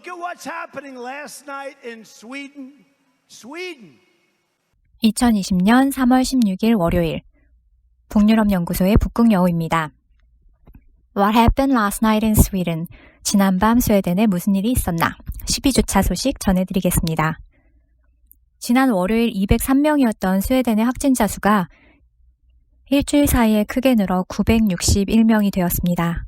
Look at what's happening last night in Sweden. 2020년 3월 16일 월요일 북유럽 연구소의 북극여우입니다. What happened last night in Sweden? 지난밤 스웨덴에 무슨 일이 있었나? 12주차 소식 전해드리겠습니다. 지난 월요일 203명이었던 스웨덴의 확진자 수가 일주일 사이에 크게 늘어 961명이 되었습니다.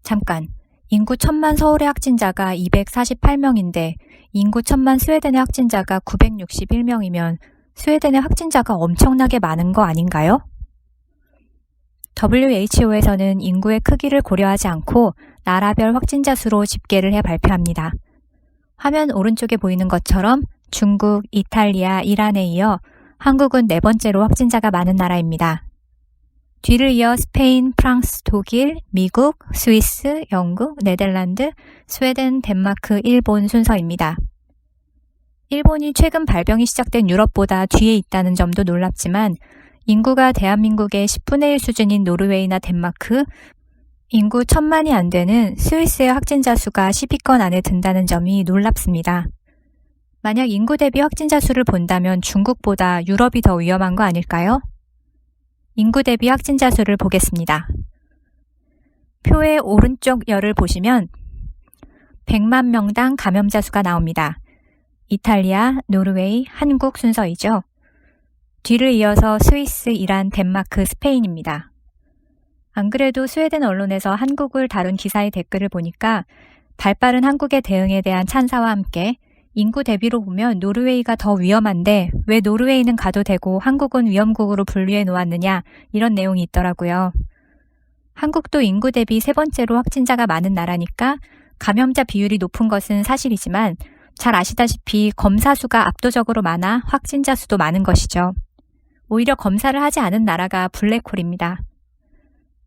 잠깐, 인구 1000만 서울의 확진자가 248명인데 인구 1000만 스웨덴의 확진자가 961명이면 스웨덴의 확진자가 엄청나게 많은 거 아닌가요? WHO에서는 인구의 크기를 고려하지 않고 나라별 확진자 수로 집계를 해 발표합니다. 화면 오른쪽에 보이는 것처럼 중국, 이탈리아, 이란에 이어 한국은 네 번째로 확진자가 많은 나라입니다. 뒤를 이어 스페인, 프랑스, 독일, 미국, 스위스, 영국, 네덜란드, 스웨덴, 덴마크, 일본 순서입니다. 일본이 최근 발병이 시작된 유럽보다 뒤에 있다는 점도 놀랍지만 인구가 대한민국의 10분의 1 수준인 노르웨이나 덴마크, 인구 1000만이 안 되는 스위스의 확진자 수가 10위권 안에 든다는 점이 놀랍습니다. 만약 인구 대비 확진자 수를 본다면 중국보다 유럽이 더 위험한 거 아닐까요? 인구 대비 확진자 수를 보겠습니다. 표의 오른쪽 열을 보시면 100만 명당 감염자 수가 나옵니다. 이탈리아, 노르웨이, 한국 순서이죠. 뒤를 이어서 스위스, 이란, 덴마크, 스페인입니다. 안 그래도 스웨덴 언론에서 한국을 다룬 기사의 댓글을 보니까 발빠른 한국의 대응에 대한 찬사와 함께 인구 대비로 보면 노르웨이가 더 위험한데 왜 노르웨이는 가도 되고 한국은 위험국으로 분류해 놓았느냐 이런 내용이 있더라고요. 한국도 인구 대비 세 번째로 확진자가 많은 나라니까 감염자 비율이 높은 것은 사실이지만 잘 아시다시피 검사 수가 압도적으로 많아 확진자 수도 많은 것이죠. 오히려 검사를 하지 않은 나라가 블랙홀입니다.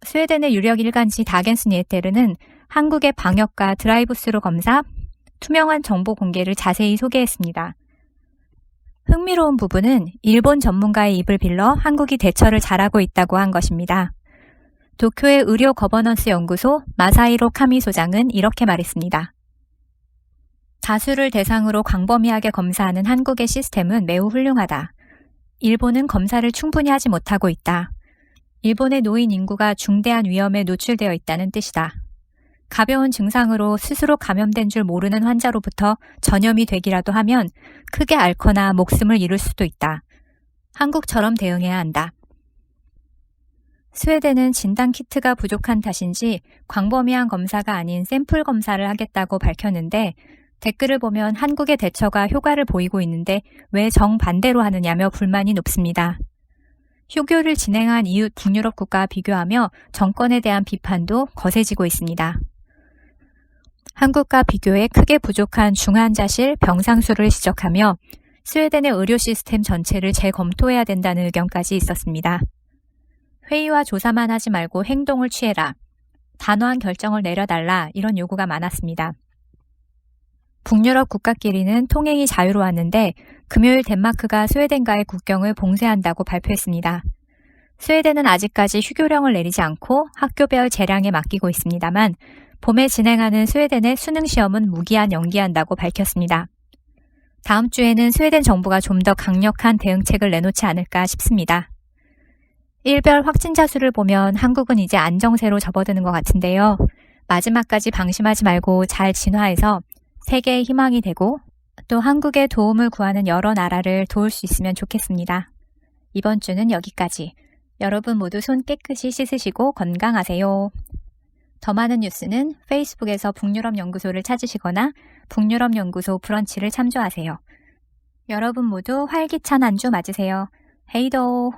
스웨덴의 유력 일간지 다겐스 니에테르는 한국의 방역과 드라이브스루 검사, 투명한 정보 공개를 자세히 소개했습니다. 흥미로운 부분은 일본 전문가의 입을 빌러 한국이 대처를 잘하고 있다고 한 것입니다. 도쿄의 의료 거버넌스 연구소 마사히로 카미 소장은 이렇게 말했습니다. 다수를 대상으로 광범위하게 검사하는 한국의 시스템은 매우 훌륭하다. 일본은 검사를 충분히 하지 못하고 있다. 일본의 노인 인구가 중대한 위험에 노출되어 있다는 뜻이다. 가벼운 증상으로 스스로 감염된 줄 모르는 환자로부터 전염이 되기라도 하면 크게 앓거나 목숨을 잃을 수도 있다. 한국처럼 대응해야 한다. 스웨덴은 진단키트가 부족한 탓인지 광범위한 검사가 아닌 샘플 검사를 하겠다고 밝혔는데 댓글을 보면 한국의 대처가 효과를 보이고 있는데 왜 정반대로 하느냐며 불만이 높습니다. 휴교를 진행한 이웃 북유럽 국가와 비교하며 정권에 대한 비판도 거세지고 있습니다. 한국과 비교해 크게 부족한 중환자실 병상수를 지적하며 스웨덴의 의료 시스템 전체를 재검토해야 된다는 의견까지 있었습니다. 회의와 조사만 하지 말고 행동을 취해라. 단호한 결정을 내려달라 이런 요구가 많았습니다. 북유럽 국가끼리는 통행이 자유로웠는데 금요일 덴마크가 스웨덴과의 국경을 봉쇄한다고 발표했습니다. 스웨덴은 아직까지 휴교령을 내리지 않고 학교별 재량에 맡기고 있습니다만 봄에 진행하는 스웨덴의 수능 시험은 무기한 연기한다고 밝혔습니다. 다음 주에는 스웨덴 정부가 좀 더 강력한 대응책을 내놓지 않을까 싶습니다. 일별 확진자 수를 보면 한국은 이제 안정세로 접어드는 것 같은데요. 마지막까지 방심하지 말고 잘 진화해서 세계의 희망이 되고 또 한국의 도움을 구하는 여러 나라를 도울 수 있으면 좋겠습니다. 이번 주는 여기까지. 여러분 모두 손 깨끗이 씻으시고 건강하세요. 더 많은 뉴스는 페이스북에서 북유럽 연구소를 찾으시거나 북유럽 연구소 브런치를 참조하세요. 여러분 모두 활기찬 한 주 맞으세요. 헤이도!